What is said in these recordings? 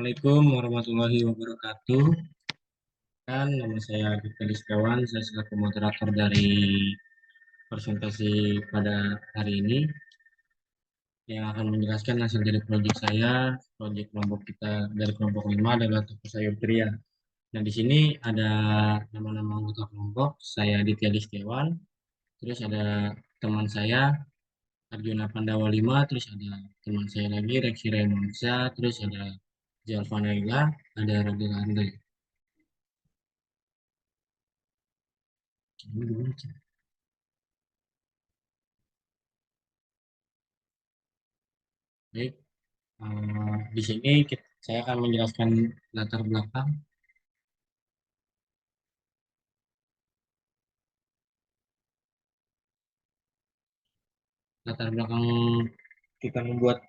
Assalamualaikum warahmatullahi wabarakatuh. Nama saya Fikri Setiawan, saya selaku moderator dari presentasi pada hari ini yang akan menjelaskan hasil dari proyek saya. Proyek kelompok kita dari kelompok 5 adalah toko sayur pria. Nah, di sini ada nama-nama anggota kelompok. Saya Ditya Setiawan, terus ada teman saya Arjuna Pandawa 5, terus ada teman saya lagi Reksi Remonsa, terus ada Jalva Naila, ada Radil Andre. Baik, di sini saya akan menjelaskan latar belakang. Latar belakang kita membuat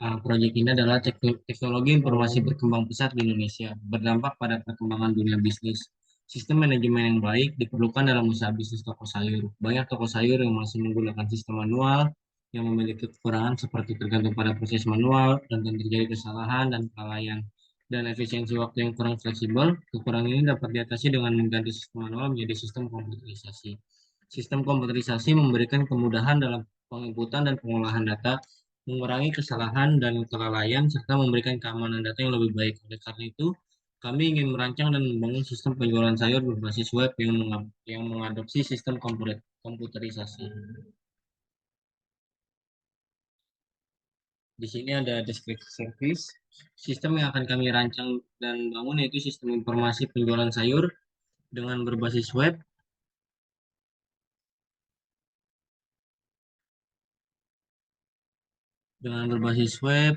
proyek ini adalah teknologi informasi berkembang pesat di Indonesia, berdampak pada perkembangan dunia bisnis. Sistem manajemen yang baik diperlukan dalam usaha bisnis toko sayur. Banyak toko sayur yang masih menggunakan sistem manual, yang memiliki kekurangan seperti tergantung pada proses manual, dan terjadi kesalahan dan kelalaian, dan efisiensi waktu yang kurang fleksibel. Kekurangan ini dapat diatasi dengan mengganti sistem manual menjadi sistem komputerisasi. Sistem komputerisasi memberikan kemudahan dalam penginputan dan pengolahan data, mengurangi kesalahan dan kelalaian, serta memberikan keamanan data yang lebih baik. Oleh karena itu, kami ingin merancang dan membangun sistem penjualan sayur berbasis web yang mengadopsi sistem komputerisasi. Di sini ada deskripsi service. Sistem yang akan kami rancang dan bangun yaitu sistem informasi penjualan sayur dengan berbasis web. Dengan berbasis web,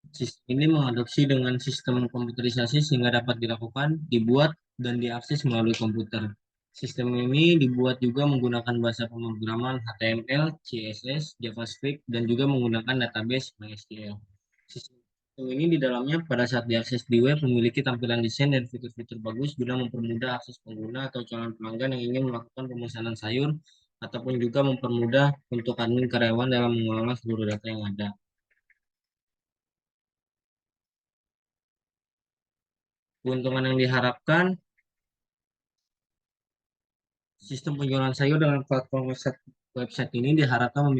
sistem ini mengadopsi dengan sistem komputerisasi sehingga dapat dilakukan, dibuat, dan diakses melalui komputer. Sistem ini dibuat juga menggunakan bahasa pemrograman HTML, CSS, JavaScript, dan juga menggunakan database MySQL. Sistem ini di dalamnya pada saat diakses di web memiliki tampilan desain dan fitur-fitur bagus guna mempermudah akses pengguna atau calon pelanggan yang ingin melakukan pemesanan sayur ataupun juga mempermudah untuk admin karyawan dalam mengelola seluruh data yang ada. Keuntungan yang diharapkan, sistem penjualan sayur dengan platform website ini diharapkan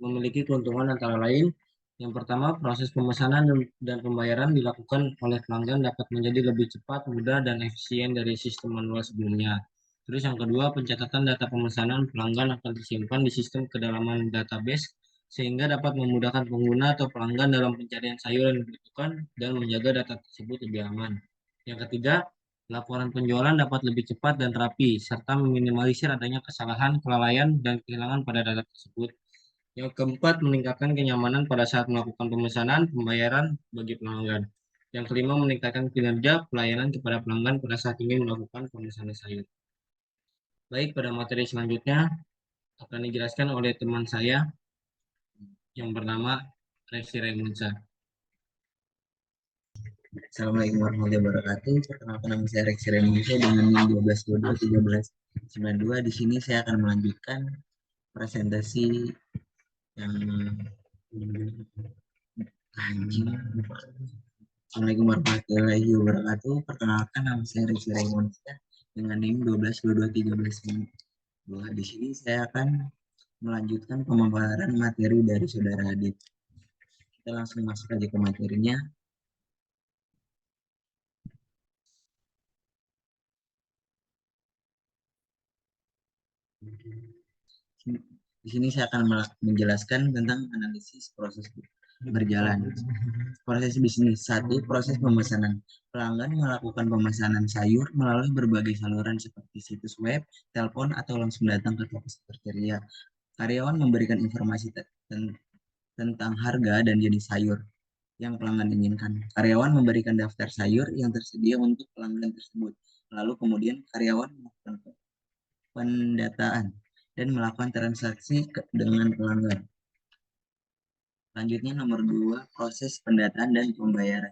memiliki keuntungan antara lain. Yang pertama, proses pemesanan dan pembayaran dilakukan oleh pelanggan dapat menjadi lebih cepat, mudah, dan efisien dari sistem manual sebelumnya. Terus yang kedua, pencatatan data pemesanan pelanggan akan disimpan di sistem kedalaman database sehingga dapat memudahkan pengguna atau pelanggan dalam pencarian sayur yang dibutuhkan dan menjaga data tersebut lebih aman. Yang ketiga, laporan penjualan dapat lebih cepat dan rapi, serta meminimalisir adanya kesalahan, kelalaian, dan kehilangan pada data tersebut. Yang keempat, meningkatkan kenyamanan pada saat melakukan pemesanan, pembayaran bagi pelanggan. Yang kelima, meningkatkan kinerja pelayanan kepada pelanggan pada saat ingin melakukan pemesanan sayur. Baik, pada materi selanjutnya akan dijelaskan oleh teman saya yang bernama Reksi Raimunsa. Assalamualaikum warahmatullahi wabarakatuh. Perkenalkan nama saya Rex Indonesia dengan NIM 1222 1392. Di sini saya akan melanjutkan presentasi yang anjing. Assalamualaikum warahmatullahi wabarakatuh. Perkenalkan nama saya Rex Indonesia dengan NIM 1222 1392. Di sini saya akan melanjutkan pemaparan materi dari Saudara Adit. Kita langsung masuk aja ke materinya. Di sini saya akan menjelaskan tentang analisis proses berjalan. Proses bisnis 1, proses pemesanan. Pelanggan melakukan pemesanan sayur melalui berbagai saluran seperti situs web, telepon, atau langsung datang ke toko tersedia. Karyawan memberikan informasi tentang harga dan jenis sayur yang pelanggan inginkan. Karyawan memberikan daftar sayur yang tersedia untuk pelanggan tersebut. Lalu kemudian karyawan melakukan pendataan dan melakukan transaksi dengan pelanggan. Selanjutnya nomor 2, proses pendataan dan pembayaran.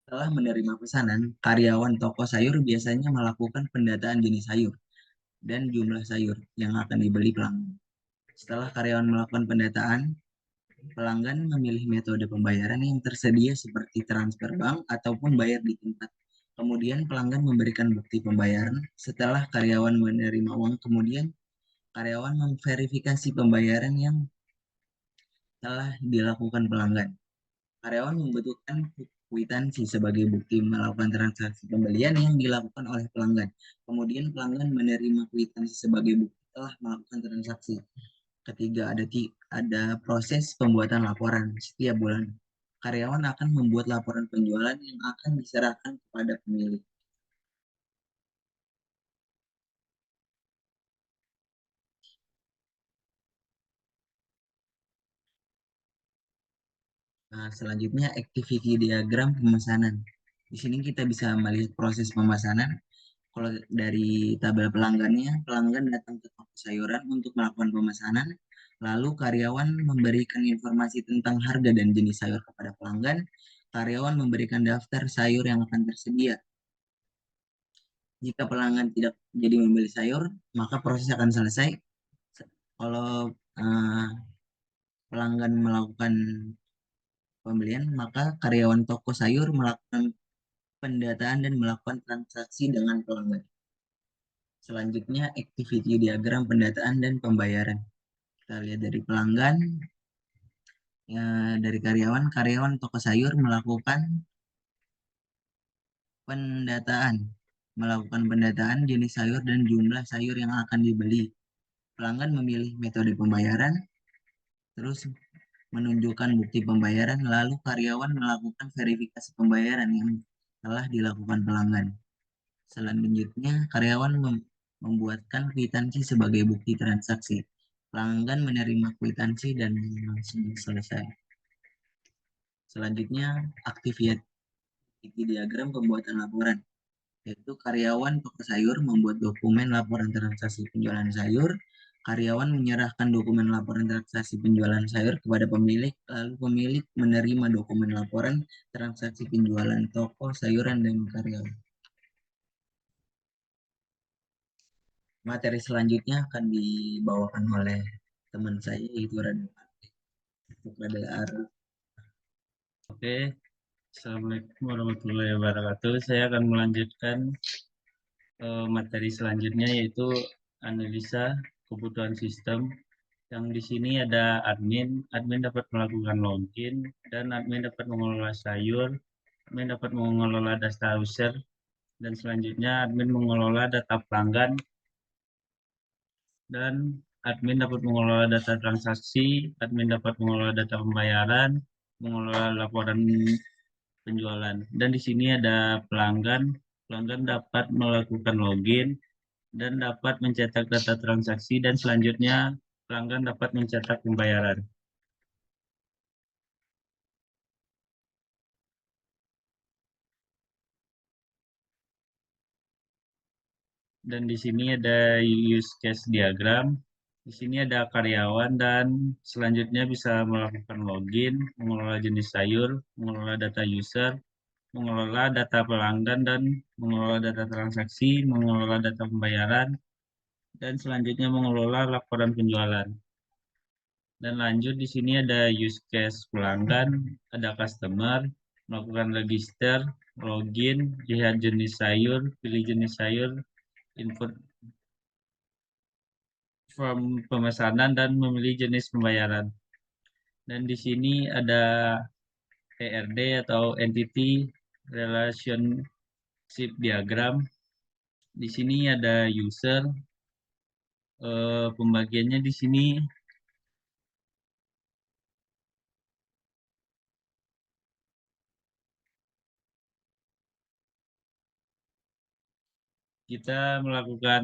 Setelah menerima pesanan, karyawan toko sayur biasanya melakukan pendataan jenis sayur dan jumlah sayur yang akan dibeli pelanggan. Setelah karyawan melakukan pendataan, Pelanggan memilih metode pembayaran yang tersedia seperti transfer bank ataupun bayar di tempat. Kemudian pelanggan memberikan bukti pembayaran setelah karyawan menerima uang. Kemudian karyawan memverifikasi pembayaran yang telah dilakukan pelanggan. Karyawan membutuhkan kwitansi sebagai bukti melakukan transaksi pembelian yang dilakukan oleh pelanggan. Kemudian pelanggan menerima kwitansi sebagai bukti telah melakukan transaksi. Ketiga, ada proses pembuatan laporan setiap bulan. Karyawan akan membuat laporan penjualan yang akan diserahkan kepada pemilik. Nah, selanjutnya activity diagram pemesanan. Di sini kita bisa melihat proses pemesanan. Kalau dari tabel pelanggannya, pelanggan datang ke toko sayuran untuk melakukan pemesanan. Lalu karyawan memberikan informasi tentang harga dan jenis sayur kepada pelanggan. Karyawan memberikan daftar sayur yang akan tersedia. Jika pelanggan tidak jadi membeli sayur, maka proses akan selesai. Kalau pelanggan melakukan pembelian, maka karyawan toko sayur melakukan pendataan dan melakukan transaksi dengan pelanggan. Selanjutnya, activity diagram pendataan dan pembayaran. Kita lihat dari pelanggan, ya, dari karyawan toko sayur melakukan pendataan. Melakukan pendataan jenis sayur dan jumlah sayur yang akan dibeli. Pelanggan memilih metode pembayaran, terus menunjukkan bukti pembayaran, lalu karyawan melakukan verifikasi pembayaran yang telah dilakukan pelanggan. Selanjutnya, karyawan membuatkan kwitansi sebagai bukti transaksi. Pelanggan menerima kwitansi dan langsung selesai. Selanjutnya, aktivitas diagram pembuatan laporan, yaitu karyawan toko sayur membuat dokumen laporan transaksi penjualan sayur. Karyawan menyerahkan dokumen laporan transaksi penjualan sayur kepada pemilik, lalu pemilik menerima dokumen laporan transaksi penjualan toko sayuran dan karyawan. Materi selanjutnya akan dibawakan oleh teman saya, yaitu Rada Arif. Oke, Assalamualaikum warahmatullahi wabarakatuh. Saya akan melanjutkan materi selanjutnya, yaitu analisa kebutuhan sistem. Yang di sini ada admin dapat melakukan login, dan admin dapat mengelola sayur, admin dapat mengelola data user, dan selanjutnya admin mengelola data pelanggan, dan admin dapat mengelola data transaksi, admin dapat mengelola data pembayaran, mengelola laporan penjualan. Dan di sini ada pelanggan. Pelanggan dapat melakukan login dan dapat mencetak data transaksi, dan selanjutnya pelanggan dapat mencetak pembayaran. Dan di sini ada use case diagram. Di sini ada karyawan dan selanjutnya bisa melakukan login, mengelola jenis sayur, mengelola data user, mengelola data pelanggan, dan mengelola data transaksi, mengelola data pembayaran, dan selanjutnya mengelola laporan penjualan. Dan lanjut, di sini ada use case pelanggan, ada customer, melakukan register, login, lihat jenis sayur, pilih jenis sayur, input form pemesanan, dan memilih jenis pembayaran. Dan di sini ada ERD atau Entity Relationship Diagram. Di sini ada user, pembagiannya di sini kita melakukan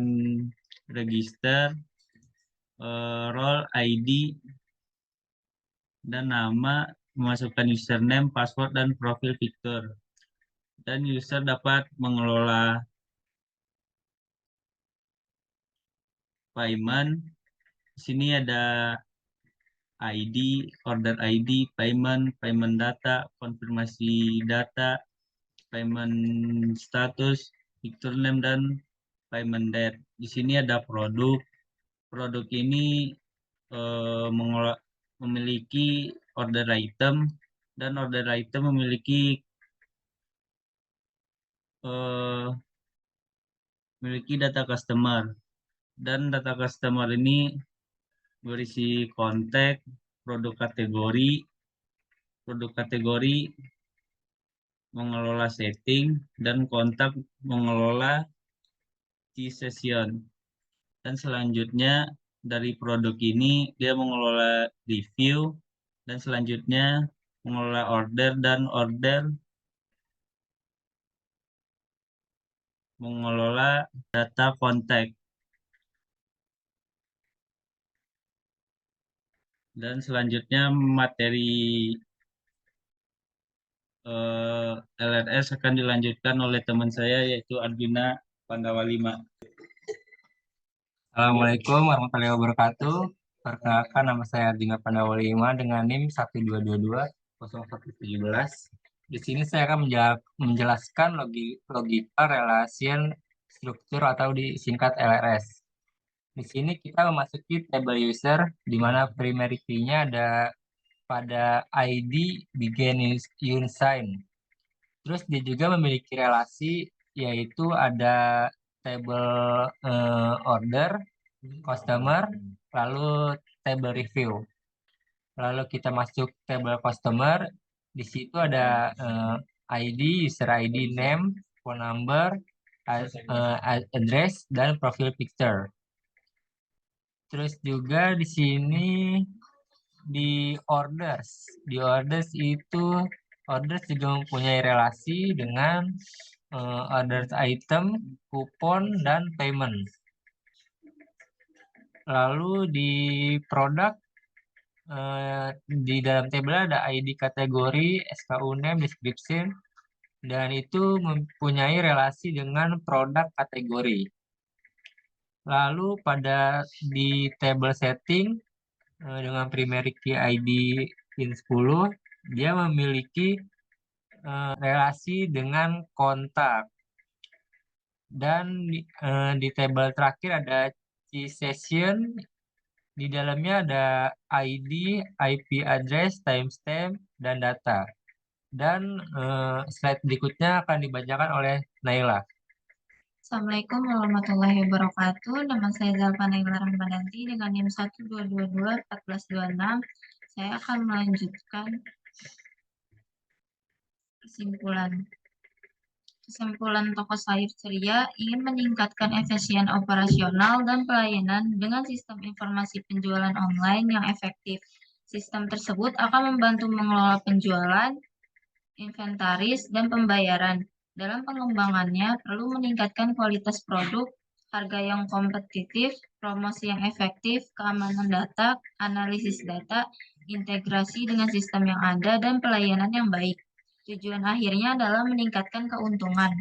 register, role ID, dan nama, memasukkan username, password, dan profil picture. Dan user dapat mengelola payment. Di sini ada ID, order ID, payment data, konfirmasi data, payment status, picture name, dan payment date. Di sini ada produk. Produk ini memiliki order item, dan order item eh, memiliki data customer, dan data customer ini berisi kontak, produk kategori, mengelola setting, dan kontak mengelola key session. Dan selanjutnya dari produk ini dia mengelola review, dan selanjutnya mengelola order, dan order mengelola data kontak. Dan selanjutnya materi LRS akan dilanjutkan oleh teman saya yaitu Arjuna Pandawa 5. Assalamualaikum warahmatullahi wabarakatuh. Perkenalkan, nama saya Arjuna Pandawa 5 dengan NIM 1222017. Di sini saya akan menjelaskan logika relation struktur atau disingkat LRS. Di sini kita memasuki table user di mana primary key-nya ada pada ID begin unsigned. Terus dia juga memiliki relasi, yaitu ada table order, customer, lalu table review. Lalu kita masuk table customer, di situ ada ID, user ID, name, phone number, address, dan profile picture. Terus juga di sini di orders itu orders juga mempunyai relasi dengan orders item, kupon, dan payment. Lalu di produk di dalam table ada ID kategori, SKU name, description, dan itu mempunyai relasi dengan produk kategori. Lalu di table setting dengan primary key ID pin 10, dia memiliki relasi dengan kontak. Dan di table terakhir ada key session, di dalamnya ada ID, IP address, timestamp, dan data. Dan slide berikutnya akan dibacakan oleh Naila. Assalamualaikum warahmatullahi wabarakatuh. Nama saya Zalfa Naila Rahmadanti dengan NIM 1222146. Saya akan melanjutkan kesimpulan toko sayur ceria ingin meningkatkan efisien operasional dan pelayanan dengan sistem informasi penjualan online yang efektif. Sistem tersebut akan membantu mengelola penjualan, inventaris, dan pembayaran. Dalam pengembangannya, perlu meningkatkan kualitas produk, harga yang kompetitif, promosi yang efektif, keamanan data, analisis data, integrasi dengan sistem yang ada, dan pelayanan yang baik. Tujuan akhirnya adalah meningkatkan keuntungan.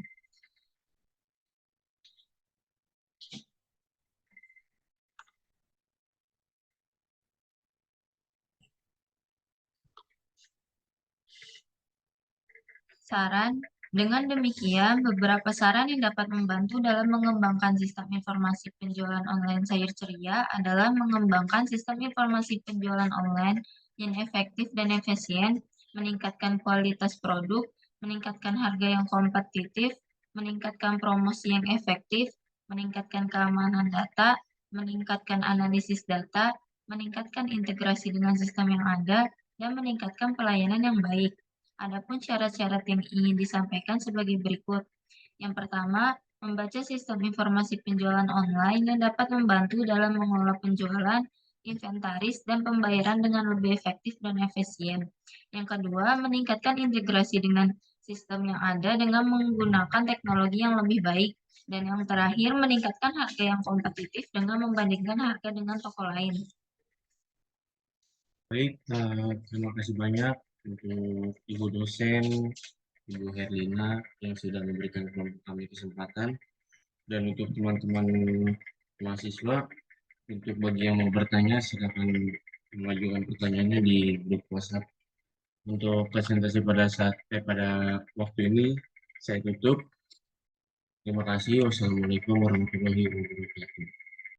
Saran. Dengan demikian, beberapa saran yang dapat membantu dalam mengembangkan sistem informasi penjualan online sayur ceria adalah mengembangkan sistem informasi penjualan online yang efektif dan efisien, meningkatkan kualitas produk, meningkatkan harga yang kompetitif, meningkatkan promosi yang efektif, meningkatkan keamanan data, meningkatkan analisis data, meningkatkan integrasi dengan sistem yang ada, dan meningkatkan pelayanan yang baik. Adapun syarat-syarat yang ingin disampaikan sebagai berikut. Yang pertama, membaca sistem informasi penjualan online yang dapat membantu dalam mengelola penjualan, inventaris, dan pembayaran dengan lebih efektif dan efisien. Yang kedua, meningkatkan integrasi dengan sistem yang ada dengan menggunakan teknologi yang lebih baik. Dan yang terakhir, meningkatkan harga yang kompetitif dengan membandingkan harga dengan toko lain. Baik, terima kasih banyak untuk Ibu dosen, Ibu Herlina yang sudah memberikan kami kesempatan. Dan untuk teman-teman mahasiswa, untuk bagi yang mau bertanya, silakan mengajukan pertanyaannya di grup WhatsApp. Untuk presentasi pada waktu ini saya tutup. Terima kasih. Wassalamualaikum warahmatullahi wabarakatuh.